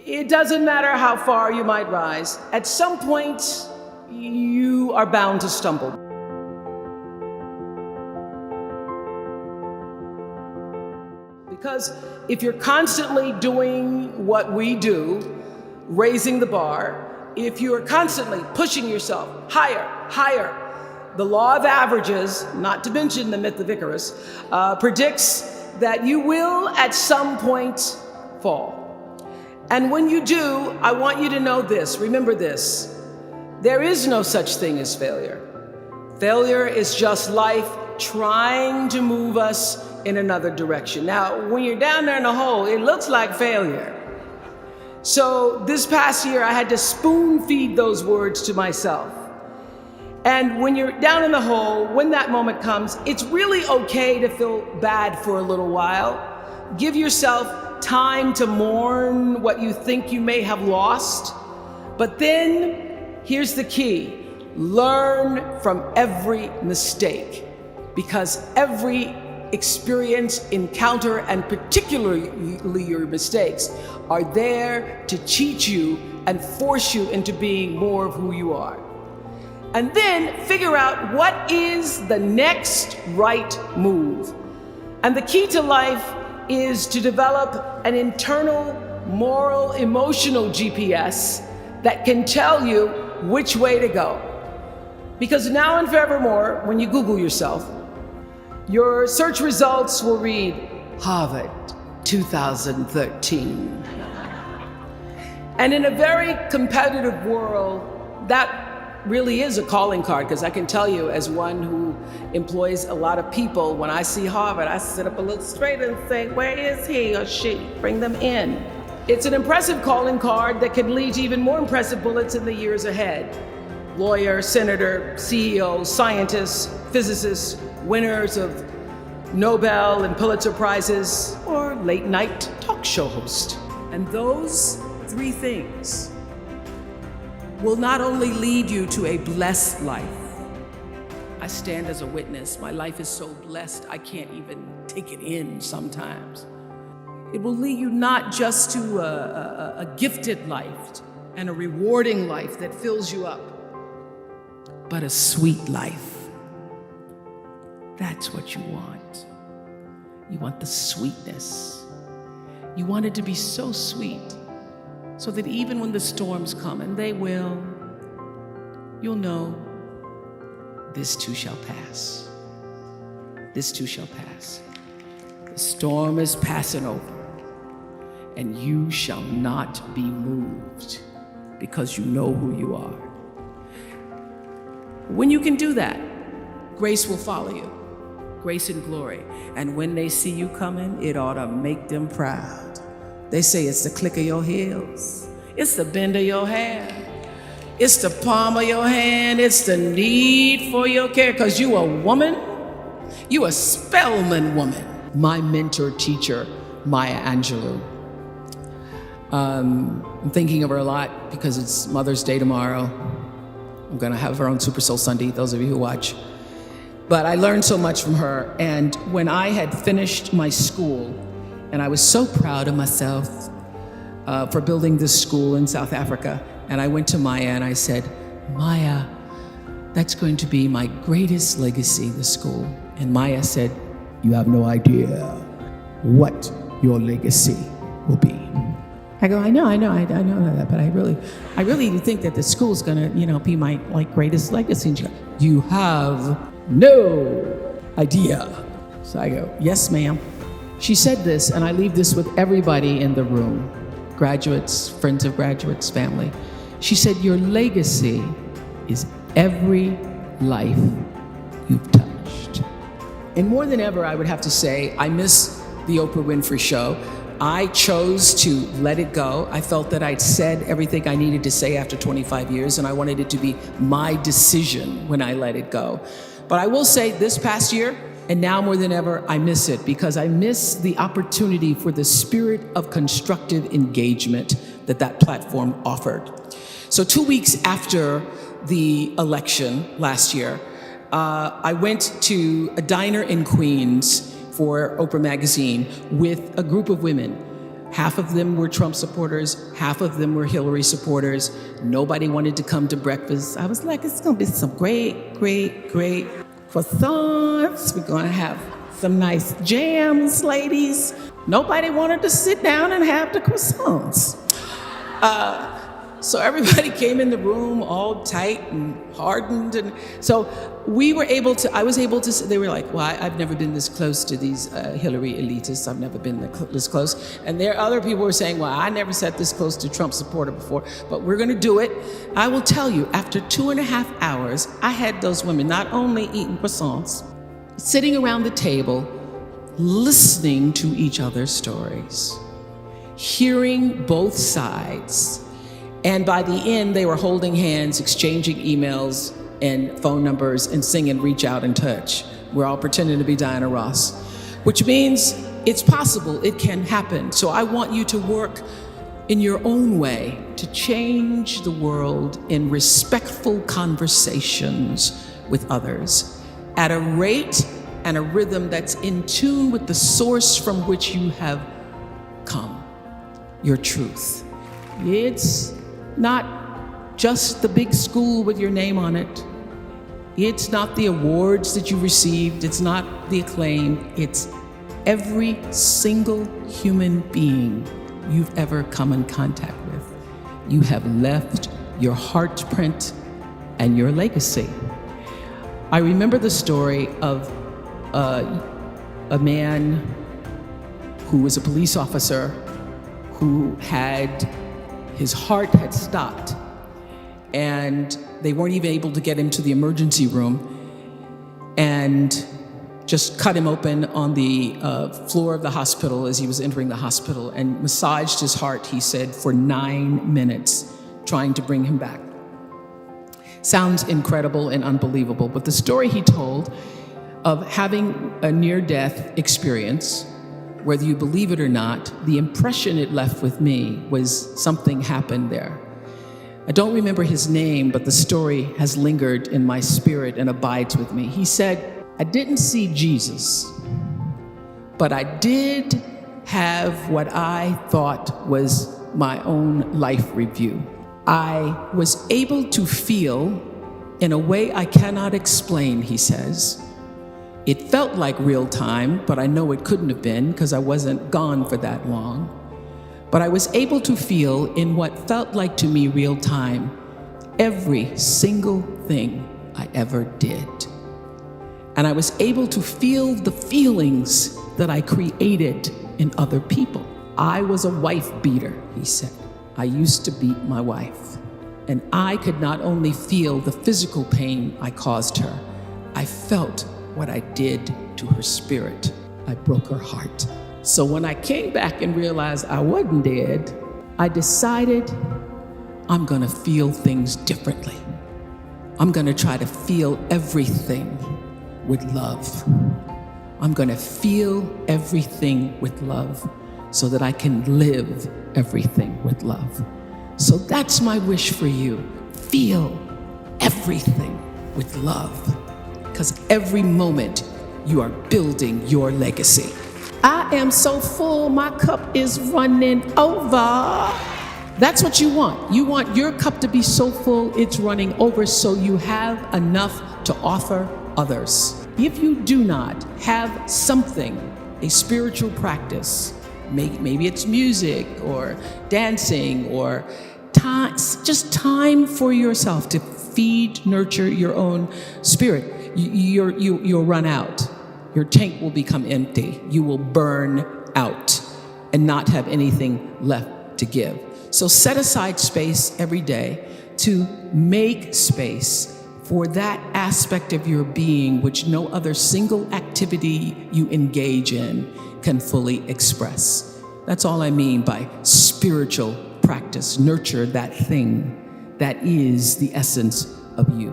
It doesn't matter how far you might rise. At some point, you are bound to stumble. Because if you're constantly doing what we do, raising the bar, if you are constantly pushing yourself higher, higher, the law of averages, not to mention the myth of Icarus, predicts that you will at some point fall. And when you do, I want you to know this, remember this, there is no such thing as failure. Failure is just life trying to move us in another direction. Now, when you're down there in the hole, it looks like failure. So this past year, I had to spoon feed those words to myself. And when you're down in the hole, when that moment comes, it's really okay to feel bad for a little while. Give yourself time to mourn what you think you may have lost. But then, here's the key. Learn from every mistake, because every experience, encounter, and particularly your mistakes are there to teach you and force you into being more of who you are. And then figure out what is the next right move. And the key to life is to develop an internal, moral, emotional GPS that can tell you which way to go. Because now and forevermore, when you Google yourself, your search results will read Harvard 2013. And in a very competitive world, that really is a calling card, because I can tell you, as one who employs a lot of people, when I see Harvard, I sit up a little straighter and say, where is he or she? Bring them in. It's an impressive calling card that can lead to even more impressive bullets in the years ahead. Lawyer, senator, CEO, scientists, physicists, winners of Nobel and Pulitzer prizes, or late night talk show host. And those three things will not only lead you to a blessed life. I stand as a witness. My life is so blessed, I can't even take it in sometimes. It will lead you not just to a gifted life and a rewarding life that fills you up, but a sweet life. That's what you want. You want the sweetness. You want it to be so sweet, so that even when the storms come, and they will, you'll know this too shall pass. This too shall pass. The storm is passing over, and you shall not be moved, because you know who you are. When you can do that, grace will follow you, grace and glory. And when they see you coming, it ought to make them proud. They say it's the click of your heels, it's the bend of your hand, it's the palm of your hand, it's the need for your care, because you a woman, you a Spelman woman. My mentor teacher, Maya Angelou. I'm thinking of her a lot because it's Mother's Day tomorrow. I'm gonna have her on Super Soul Sunday, those of you who watch. But I learned so much from her, and when I had finished my school, and I was so proud of myself for building this school in South Africa, and I went to Maya and I said, Maya, that's going to be my greatest legacy, the school. And Maya said, you have no idea what your legacy will be. I go, I know that, but I really think that the school's gonna, be my greatest legacy. And she goes, you have no idea. So I go, yes, ma'am. She said this, and I leave this with everybody in the room, graduates, friends of graduates, family. She said, your legacy is every life you've touched. And more than ever, I would have to say, I miss the Oprah Winfrey Show. I chose to let it go. I felt that I'd said everything I needed to say after 25 years, and I wanted it to be my decision when I let it go. But I will say, this past year, and now more than ever, I miss it, because I miss the opportunity for the spirit of constructive engagement that platform offered. So 2 weeks after the election last year, I went to a diner in Queens for Oprah magazine with a group of women Half of them were Trump supporters, half of them were Hillary supporters. Nobody wanted to come to breakfast. I was like, it's gonna be some great croissants. We're gonna have some nice jams, ladies. Nobody wanted to sit down and have the croissants. So everybody came in the room all tight and hardened. And so I was able to, they were like, well, I've never been this close to these Hillary elitists. I've never been this close. And there other people were saying, well, I never sat this close to Trump supporter before, but we're gonna do it. I will tell you, after 2.5 hours, I had those women not only eating croissants, sitting around the table, listening to each other's stories, hearing both sides. And by the end, they were holding hands, exchanging emails and phone numbers, and singing Reach Out and Touch. We're all pretending to be Diana Ross, which means it's possible, it can happen. So I want you to work in your own way to change the world in respectful conversations with others at a rate and a rhythm that's in tune with the source from which you have come, your truth. It's not just the big school with your name on it. It's not the awards that you received. It's not the acclaim. It's every single human being you've ever come in contact with. You have left your heart print and your legacy. I remember the story of a man who was a police officer who his heart had stopped, and they weren't even able to get him to the emergency room, and just cut him open on the floor of the hospital as he was entering the hospital and massaged his heart, he said, for 9 minutes, trying to bring him back. Sounds incredible and unbelievable, but the story he told of having a near-death experience, whether you believe it or not, the impression it left with me was something happened there. I don't remember his name, but the story has lingered in my spirit and abides with me. He said, I didn't see Jesus, but I did have what I thought was my own life review. I was able to feel in a way I cannot explain, he says. It felt like real time, but I know it couldn't have been because I wasn't gone for that long. But I was able to feel in what felt like to me real time every single thing I ever did. And I was able to feel the feelings that I created in other people. I was a wife beater, he said. I used to beat my wife. And I could not only feel the physical pain I caused her, I felt what I did to her spirit. I broke her heart. So when I came back and realized I wasn't dead, I decided I'm gonna feel things differently. I'm gonna try to feel everything with love. I'm gonna feel everything with love so that I can live everything with love. So that's my wish for you. Feel everything with love, because every moment you are building your legacy. I am so full, my cup is running over. That's what you want. You want your cup to be so full, it's running over, so you have enough to offer others. If you do not have something, a spiritual practice, maybe it's music or dancing or time, just time for yourself to feed, nurture your own spirit, you'll run out. Your tank will become empty. You will burn out and not have anything left to give. So set aside space every day to make space for that aspect of your being which no other single activity you engage in can fully express. That's all I mean by spiritual practice. Nurture that thing that is the essence of you.